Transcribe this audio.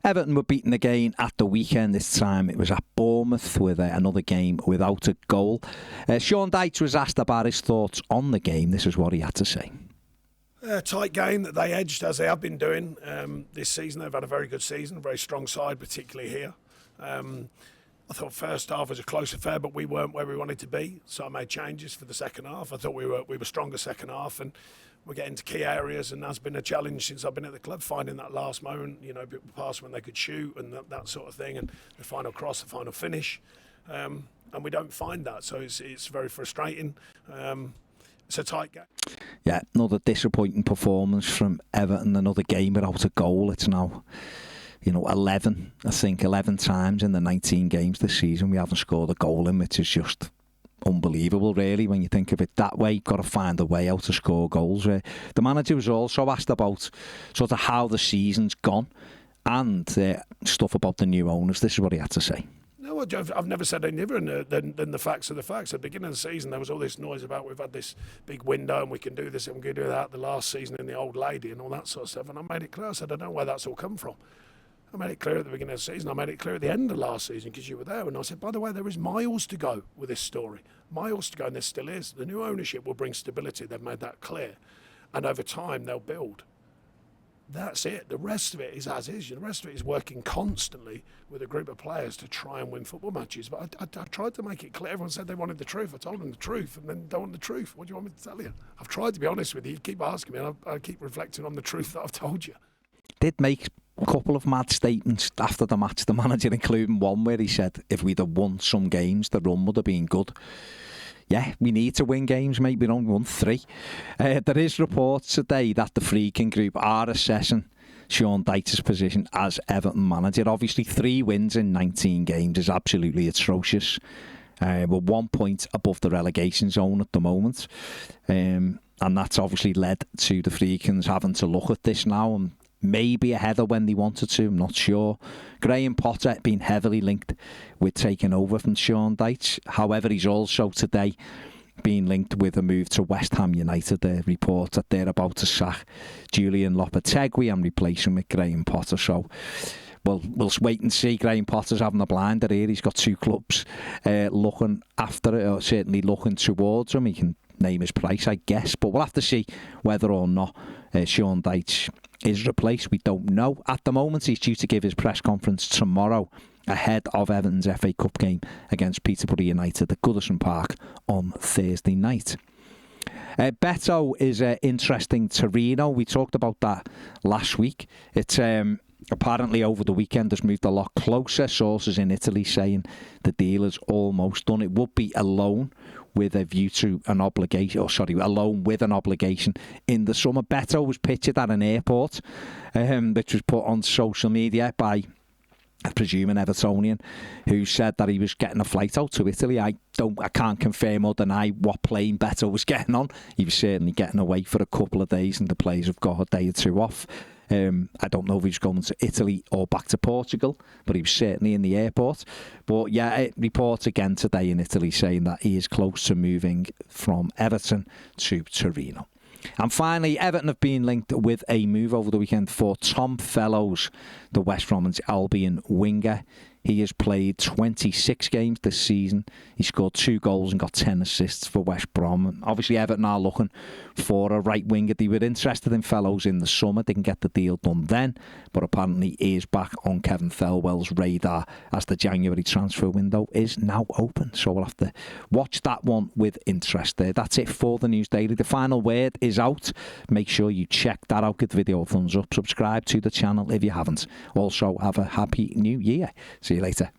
Everton were beaten again at the weekend. This time it was at Bournemouth with another game without a goal. Sean Dyche was asked about his thoughts on the game. This is what he had to say. A tight game that they edged, as they have been doing this season. They've had a very good season, a very strong side, particularly here. I thought first half was a close affair, but we weren't where we wanted to be, so I made changes for the second half. I thought we were stronger second half, and we're getting to key areas, and that's been a challenge since I've been at the club, finding that last moment, pass when they could shoot and that sort of thing, and the final cross, the final finish, and we don't find that, so it's very frustrating. It's a tight game. Yeah, another disappointing performance from Everton, another game without a goal. It's now 11 times in the 19 games this season we haven't scored a goal in, which is just unbelievable, really, when you think of it that way. You've got to find a way out to score goals. The manager was also asked about sort of how the season's gone and stuff about the new owners. This is what he had to say. No, I've never said any different than the facts are the facts. At the beginning of the season, there was all this noise about we've had this big window and we can do this and we can do that. The last season in the old lady and all that sort of stuff. And I made it clear. I said, I don't know where that's all come from. I made it clear at the beginning of the season. I made it clear at the end of last season because you were there. And I said, by the way, there is miles to go with this story. Miles to go, and there still is. The new ownership will bring stability. They've made that clear. And over time, they'll build. That's it. The rest of it is as is. The rest of it is working constantly with a group of players to try and win football matches. But I tried to make it clear. Everyone said they wanted the truth. I told them the truth, and then don't want the truth. What do you want me to tell you? I've tried to be honest with you. You keep asking me, and I keep reflecting on the truth that I've told you. Did make a couple of mad statements after the match, the manager, including one where he said if we'd have won some games, the run would have been good. Yeah, we need to win games, mate. We only won 3. There is reports today that the Friedkin Group are assessing Sean Dyche's position as Everton manager. Obviously, 3 wins in 19 games is absolutely atrocious. We're 1 point above the relegation zone at the moment. And that's obviously led to the Friedkins having to look at this now and maybe ahead of when they wanted to, I'm not sure. Graham Potter been heavily linked with taking over from Sean Dyche. However, he's also today been linked with a move to West Ham United. The report that they're about to sack Julian Lopetegui and replace him with Graham Potter. So we'll wait and see. Graham Potter's having a blinder here. He's got 2 clubs looking after it, or certainly looking towards him. He can name his price, I guess, but we'll have to see whether or not Sean Dyche is replaced. We don't know. At the moment, he's due to give his press conference tomorrow ahead of Everton's FA Cup game against Peterborough United at Goodison Park on Thursday night. Beto is interesting Torino. We talked about that last week. It's apparently over the weekend has moved a lot closer. Sources in Italy saying the deal is almost done. It would be a loan with a view to an obligation, a loan with an obligation in the summer. Beto was pictured at an airport, which was put on social media by, I presume, an Evertonian who said that he was getting a flight out to Italy. I can't confirm or deny what plane Beto was getting on. He was certainly getting away for a couple of days, and the players have got a day or 2 off. I don't know if he's going to Italy or back to Portugal, but he was certainly in the airport. But yeah, it reports again today in Italy saying that he is close to moving from Everton to Torino. And finally, Everton have been linked with a move over the weekend for Tom Fellows, the West Bromwich Albion winger. He has played 26 games this season. He scored 2 goals and got 10 assists for West Brom. Obviously, Everton are looking for a right winger. They were interested in Fellows in the summer. They can get the deal done then. But apparently, he is back on Kevin Thelwell's radar as the January transfer window is now open. So we'll have to watch that one with interest there. That's it for the News Daily. The final word is out. Make sure you check that out. Give the video a thumbs up. Subscribe to the channel if you haven't. Also, have a happy new year. See you later.